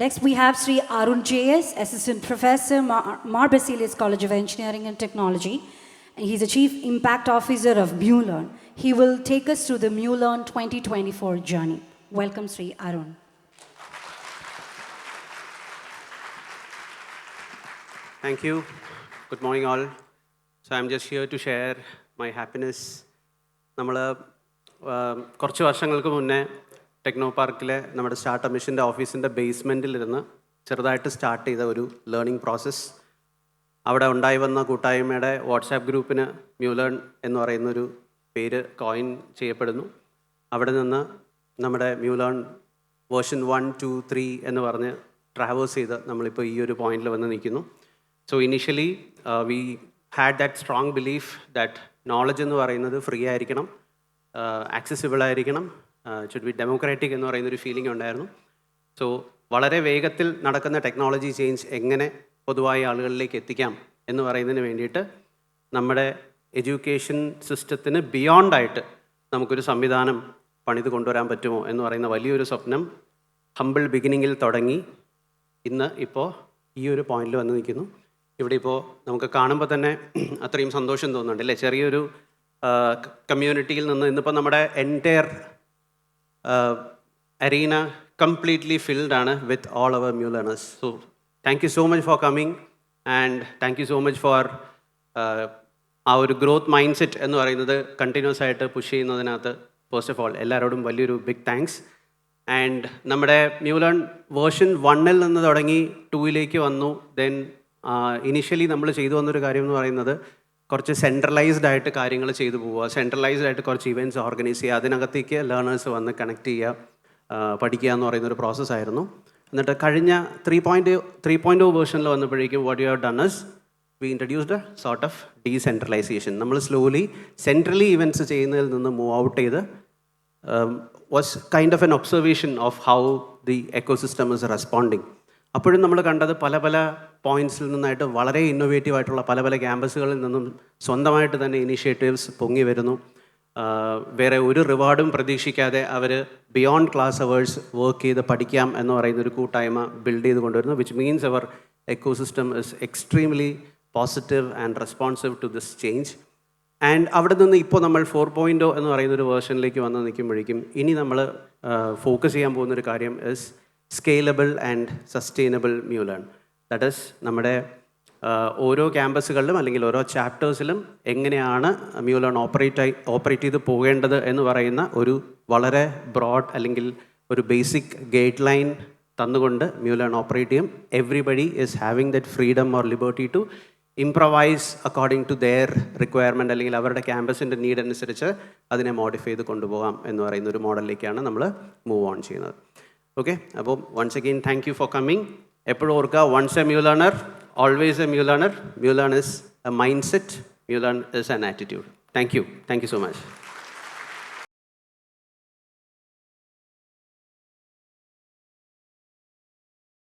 Next, we have Sri Arun JS, Assistant Professor, Mar Basilius College of Engineering and Technology. And he's the Chief Impact Officer of MuLearn. He will take us through the MuLearn 2024 journey. Welcome, Sri Arun. Thank you. Good morning, all. So I'm just here to share my happiness. നമ്മൾ കുറച്ച് വർഷങ്ങൾക്ക് മുന്നേ techno പാർക്കിലെ നമ്മുടെ startup മിഷൻ്റെ ഓഫീസിൻ്റെ ബേസ്മെൻറ്റിലിരുന്ന് ചെറുതായിട്ട് start ചെയ്ത ഒരു ലേണിംഗ് പ്രോസസ്സ് അവിടെ ഉണ്ടായി വന്ന കൂട്ടായ്മയുടെ വാട്സാപ്പ് ഗ്രൂപ്പിന് MuLearn എന്ന് പറയുന്നൊരു പേര് കോയിൻ ചെയ്യപ്പെടുന്നു. അവിടെ നിന്ന് നമ്മുടെ MuLearn വേർഷൻ 1, 2, 3 എന്ന് പറഞ്ഞ് ട്രാവേഴ്സ് ചെയ്ത് നമ്മളിപ്പോൾ ഈ ഒരു പോയിന്റിൽ വന്ന് നിൽക്കുന്നു. So initially, we had that strong belief that knowledge എന്ന് പറയുന്നത് ഫ്രീ ആയിരിക്കണം, ആക്സസിബിൾ ആയിരിക്കണം, should be democratic എന്ന് പറയുന്നൊരു ഫീലിംഗ് ഉണ്ടായിരുന്നു. സോ വളരെ വേഗത്തിൽ നടക്കുന്ന ടെക്നോളജി ചേഞ്ച് എങ്ങനെ പൊതുവായ ആളുകളിലേക്ക് എത്തിക്കാം എന്ന് പറയുന്നതിന് വേണ്ടിയിട്ട് നമ്മുടെ എഡ്യൂക്കേഷൻ സിസ്റ്റത്തിന് ബിയോണ്ടായിട്ട് നമുക്കൊരു സംവിധാനം പണിത് കൊണ്ടുവരാൻ പറ്റുമോ എന്ന് പറയുന്ന വലിയൊരു സ്വപ്നം ഹംബിൾ ബിഗിനിങ്ങിൽ തുടങ്ങി ഇന്ന് ഇപ്പോൾ ഈ ഒരു പോയിന്റിൽ വന്ന് നിൽക്കുന്നു. ഇവിടെ ഇപ്പോൾ നമുക്ക് കാണുമ്പോൾ തന്നെ അത്രയും സന്തോഷം തോന്നുന്നുണ്ട് അല്ലേ? ചെറിയൊരു കമ്മ്യൂണിറ്റിയിൽ നിന്ന് ഇന്നിപ്പോൾ നമ്മുടെ എൻറ്റയർ അരീന കംപ്ലീറ്റ്ലി ഫിൽഡ് ആണ് with all our MuLearners. So thank you so much for coming and thank you so much for ആ ഒരു ഗ്രോത്ത് മൈൻഡ് സെറ്റ് എന്ന് പറയുന്നത് കണ്ടിന്യൂസ് ആയിട്ട് പുഷ് ചെയ്യുന്നതിനകത്ത് ഫസ്റ്റ് ഓഫ് ഓൾ എല്ലാവരോടും വലിയൊരു ബിഗ് താങ്ക്സ്. ആൻഡ് നമ്മുടെ MuLearn വേർഷൻ 1 നിന്ന് തുടങ്ങി 2 വന്നു. ദെൻ ഇനീഷ്യലി നമ്മൾ ചെയ്തു വന്നൊരു കാര്യം എന്ന് പറയുന്നത് കുറച്ച് സെൻട്രലൈസ്ഡ് ആയിട്ട് കാര്യങ്ങൾ ചെയ്തു പോവുക, സെൻട്രലൈസ്ഡ് ആയിട്ട് കുറച്ച് ഇവൻറ്റ്സ് ഓർഗനൈസ് ചെയ്യുക, അതിനകത്തേക്ക് ലേണേഴ്സ് വന്ന് കണക്ട് ചെയ്യുക, പഠിക്കുക എന്ന് പറയുന്നൊരു പ്രോസസ്സായിരുന്നു. എന്നിട്ട് കഴിഞ്ഞ 3.0 വേർഷനിൽ വന്നപ്പോഴേക്കും what you have done is we introduced a sort of decentralization. നമ്മൾ സ്ലോലി സെൻട്രലി ഇവൻറ്റ്സ് ചെയ്യുന്നതിൽ നിന്ന് മൂവ് ഔട്ട് ചെയ്ത് was kind of an observation of how the ecosystem is responding. അപ്പോഴും നമ്മൾ കണ്ടത് പല പല പോയിൻറ്റ്സിൽ നിന്നായിട്ട് വളരെ ഇന്നോവേറ്റീവ് ആയിട്ടുള്ള പല പല ക്യാമ്പസുകളിൽ നിന്നും സ്വന്തമായിട്ട് തന്നെ ഇനീഷ്യേറ്റീവ്സ് പൊങ്ങി വരുന്നു. വേറെ ഒരു റിവാർഡും പ്രതീക്ഷിക്കാതെ അവർ ബിയോണ്ട് ക്ലാസ് അവേഴ്സ് വർക്ക് ചെയ്ത് പഠിക്കാം എന്ന് പറയുന്നൊരു കൂട്ടായ്മ ബിൽഡ് ചെയ്ത് കൊണ്ടുവരുന്നു. Which means our ecosystem is extremely positive and responsive to this change. And അവിടെ നിന്ന് ഇപ്പോൾ നമ്മൾ 4.0 എന്ന് പറയുന്നൊരു വേർഷനിലേക്ക് വന്ന് നിൽക്കുമ്പോഴേക്കും ഇനി നമ്മൾ ഫോക്കസ് ചെയ്യാൻ പോകുന്നൊരു കാര്യം is scalable and sustainable MuLearn. That is നമ്മുടെ ഓരോ ക്യാമ്പസുകളിലും അല്ലെങ്കിൽ ഓരോ ചാപ്റ്റേഴ്സിലും എങ്ങനെയാണ് MuLearn ഓപ്പറേറ്റ് ചെയ്ത് പോകേണ്ടത് എന്ന് പറയുന്ന ഒരു വളരെ ബ്രോഡ് അല്ലെങ്കിൽ ഒരു ബേസിക് ഗൈഡ് ലൈൻ തന്നുകൊണ്ട് MuLearn ഓപ്പറേറ്റ് ചെയ്യും. Everybody is having that freedom or liberty to improvise according to their requirement അല്ലെങ്കിൽ അവരുടെ ക്യാമ്പസിൻ്റെ നീഡ് അനുസരിച്ച് അതിനെ മോഡിഫൈ ചെയ്ത് കൊണ്ടുപോകാം എന്ന് പറയുന്ന ഒരു മോഡലിലേക്കാണ് നമ്മൾ മൂവ് ഓൺ ചെയ്യുന്നത്. ഓക്കെ, അപ്പോൾ once again thank you for coming. എപ്പോഴും ഓർക്കുക, once a MuLearner, always a MuLearner. MuLearn is a mindset. MuLearn is an attitude. Thank you so much.